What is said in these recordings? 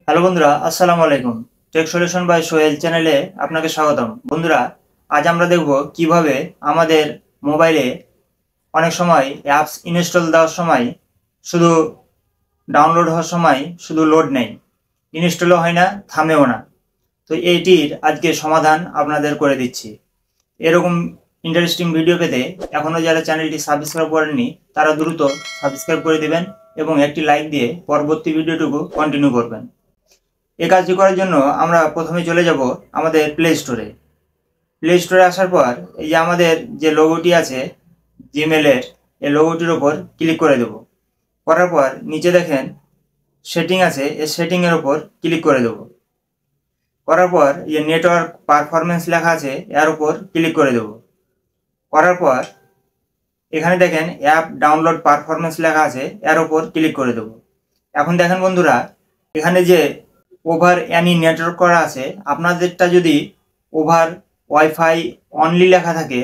Hello বন্ধুরা, আসসালামু আলাইকুম। টেক সলিউশন বাই সোহেল চ্যানেলে আপনাকে স্বাগতম। বন্ধুরা, আজ আমরা দেখব কিভাবে আমাদের মোবাইলে অনেক সময় অ্যাপস ইনস্টল দেওয়ার সময় শুধু ডাউনলোড হওয়ার সময় শুধু লোড নেই, ইনস্টলও হয় না, থামেও না। তো এইটির আজকে সমাধান আপনাদের করে দিচ্ছি। এরকম ইন্টারেস্টিং ভিডিও পেতে এখনও যারা চ্যানেলটি সাবস্ক্রাইব করেননি তারা দ্রুত সাবস্ক্রাইব করে দিবেন এবং একটি লাইক দিয়ে পরবর্তী ভিডিওটুকু কন্টিনিউ করবেন। এই কাজটি করার জন্য আমরা প্রথমে চলে যাব আমাদের প্লে স্টোরে। প্লে স্টোরে আসার পর এই যে আমাদের যে লোগোটি আছে জিমেলের, এই লোগোটির ওপর ক্লিক করে দেব। করার পর নিচে দেখেন সেটিং আছে, এই সেটিংয়ের ওপর ক্লিক করে দেব। করার পর এই নেটওয়ার্ক পারফরমেন্স লেখা আছে, এর ওপর ক্লিক করে দেব। করার পর এখানে দেখেন অ্যাপ ডাউনলোড পারফরমেন্স লেখা আছে, এর ওপর ক্লিক করে দেব। এখন দেখেন বন্ধুরা, এখানে যে ওভার অ্যানি নেটওয়ার্ক করা আছে, আপনাদেরটা যদি ওভার ওয়াইফাই অনলি লেখা থাকে,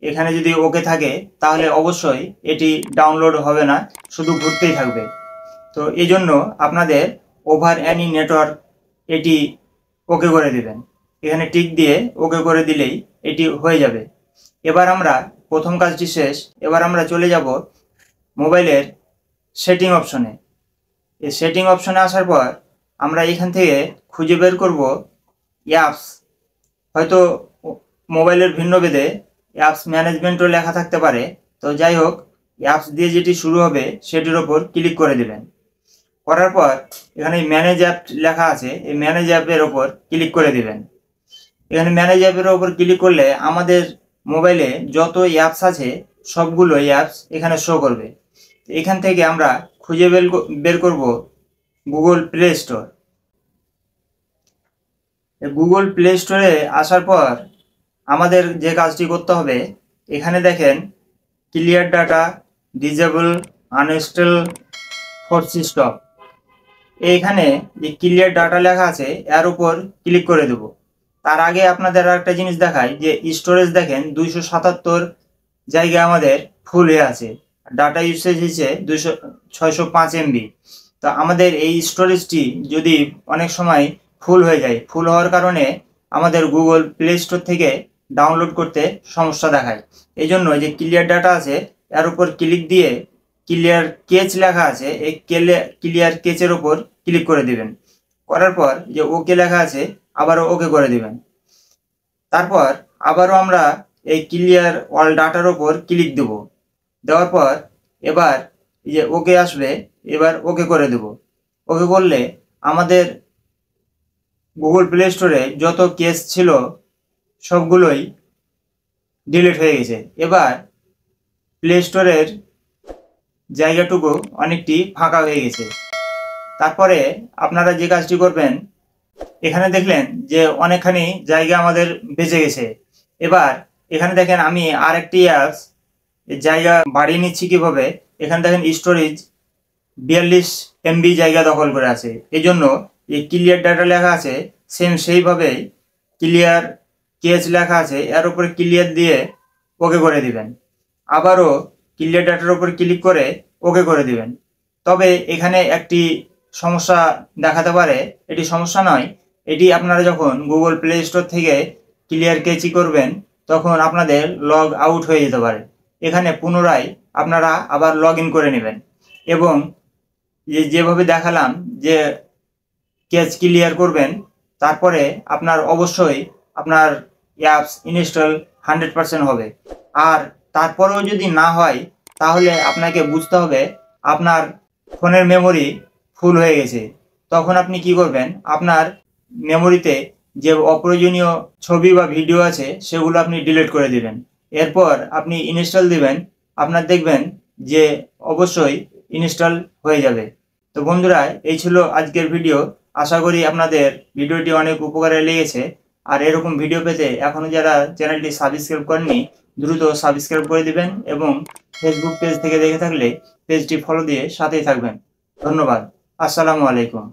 এখানে যদি ওকে থাকে তাহলে অবশ্যই এটি ডাউনলোড হবে না, শুধু ঘুরতেই থাকবে। তো এই জন্য আপনাদের ওভার অ্যানি নেটওয়ার্ক এটি ওকে করে দেবেন। এখানে টিক দিয়ে ওকে করে দিলেই এটি হয়ে যাবে। এবার আমরা প্রথম কাজটি শেষ, এবার আমরা চলে যাব মোবাইলের সেটিং অপশনে। এই সেটিং অপশনে আসার পর আমরা এখান থেকে খুঁজে বের করব অ্যাপস। হয়তো মোবাইলের ভিন্ন ভেদে অ্যাপস ম্যানেজমেন্টও লেখা থাকতে পারে। তো যাই হোক, অ্যাপস দিয়ে যেটি শুরু হবে সেটির ওপর ক্লিক করে দেবেন। করার পর এখানে ম্যানেজ অ্যাপ লেখা আছে, এই ম্যানেজ অ্যাপের ওপর ক্লিক করে দেবেন। এখানে ম্যানেজ অ্যাপের ওপর ক্লিক করলে আমাদের মোবাইলে যত অ্যাপস আছে সবগুলো অ্যাপস এখানে শো করবে। এখান থেকে আমরা খুঁজে বের করব Google play store. Google play স্টোরে আসার পর আমাদের যে কাজটি করতে হবে, এখানে দেখেন clear data, disable, uninstall, force stop. এইখানে যে ক্লিয়ার ডাটা লেখা আছে এর উপর ক্লিক করে দেব। তার আগে আপনাদের আর একটা জিনিস দেখাই যে স্টোরেজ দেখেন 277 জায়গা আমাদের ফুল হয়ে আছে, ডাটা ইউসেজ হয়েছে 605 MB। তো আমাদের এই স্টোরেজটি যদি অনেক সময় ফুল হয়ে যায়, ফুল হওয়ার কারণে আমাদের গুগল প্লে স্টোর থেকে ডাউনলোড করতে সমস্যা দেখায়। এই জন্য যে ক্লিয়ার ডাটা আছে এর উপর ক্লিক দিয়ে ক্লিয়ার কেচ লেখা আছে, এই ক্লিয়ার কেচের ওপর ক্লিক করে দিবেন। করার পর যে ওকে লেখা আছে আবারও ওকে করে দিবেন। তারপর আবারও আমরা এই ক্লিয়ার অল ডাটার ওপর ক্লিক দেব। দেওয়ার পর এবার যে ওকে আসবে, এবার ওকে করে দেব। ওকে করলে আমাদের গুগল প্লে স্টোরে যত কেস ছিল সবগুলোই ডিলিট হয়ে গেছে। এবার প্লে স্টোরের জায়গাটুকু অনেকটি ফাঁকা হয়ে গেছে। তারপরে আপনারা যে কাজটি করবেন, এখানে দেখলেন যে অনেকখানি জায়গা আমাদের বেঁচে গেছে। এবার এখানে দেখেন আমি আরেকটি অ্যাপস জায়গা বাড়িয়ে নিচ্ছি কিভাবে। এখানে দেখেন স্টোরেজ 42 MB জায়গা দখল করে আছে। এই জন্য এই ক্লিয়ার ডাটা লেখা আছে সেম সেইভাবেই ক্লিয়ার কেচ লেখা আছে, এর উপরে ক্লিয়ার দিয়ে ওকে করে দিবেন। আবারও ক্লিয়ার ডাটার উপর ক্লিক করে ওকে করে দিবেন। তবে এখানে একটি সমস্যা দেখাতে পারে, এটি সমস্যা নয়, এটি আপনারা যখন গুগল প্লে স্টোর থেকে ক্লিয়ার কেচি করবেন তখন আপনাদের লগ আউট হয়ে যেতে পারে। এখানে পুনরায় আপনারা আবার লগ ইন করে নেবেন এবং যেভাবে দেখালাম যে কেচ ক্লিয়ার করবেন, তারপরে আপনার অবশ্যই আপনার অ্যাপস ইনস্টল 100% হবে। আর তারপরেও যদি না হয় তাহলে আপনাকে বুঝতে হবে আপনার ফোনের মেমোরি ফুল হয়ে গেছে। তখন আপনি কি করবেন, আপনার মেমোরিতে যে অপ্রয়োজনীয় ছবি বা ভিডিও আছে সেগুলো আপনি ডিলিট করে দিবেন। এরপর আপনি ইনস্টল দিবেন, আপনার দেখবেন যে অবশ্যই ইনস্টল হয়ে যাবে। তো বন্ধুরা, এই ছিল আজকের ভিডিও। আশা করি আপনাদের ভিডিওটি অনেক উপকারে লেগেছে। আর এরকম ভিডিও পেতে এখনও যারা চ্যানেলটি সাবস্ক্রাইব করেননি দ্রুত সাবস্ক্রাইব করে দিবেন এবং ফেসবুক পেজ থেকে দেখে থাকলে পেজটি ফলো দিয়ে সাথেই থাকবেন। ধন্যবাদ। আসসালামু আলাইকুম।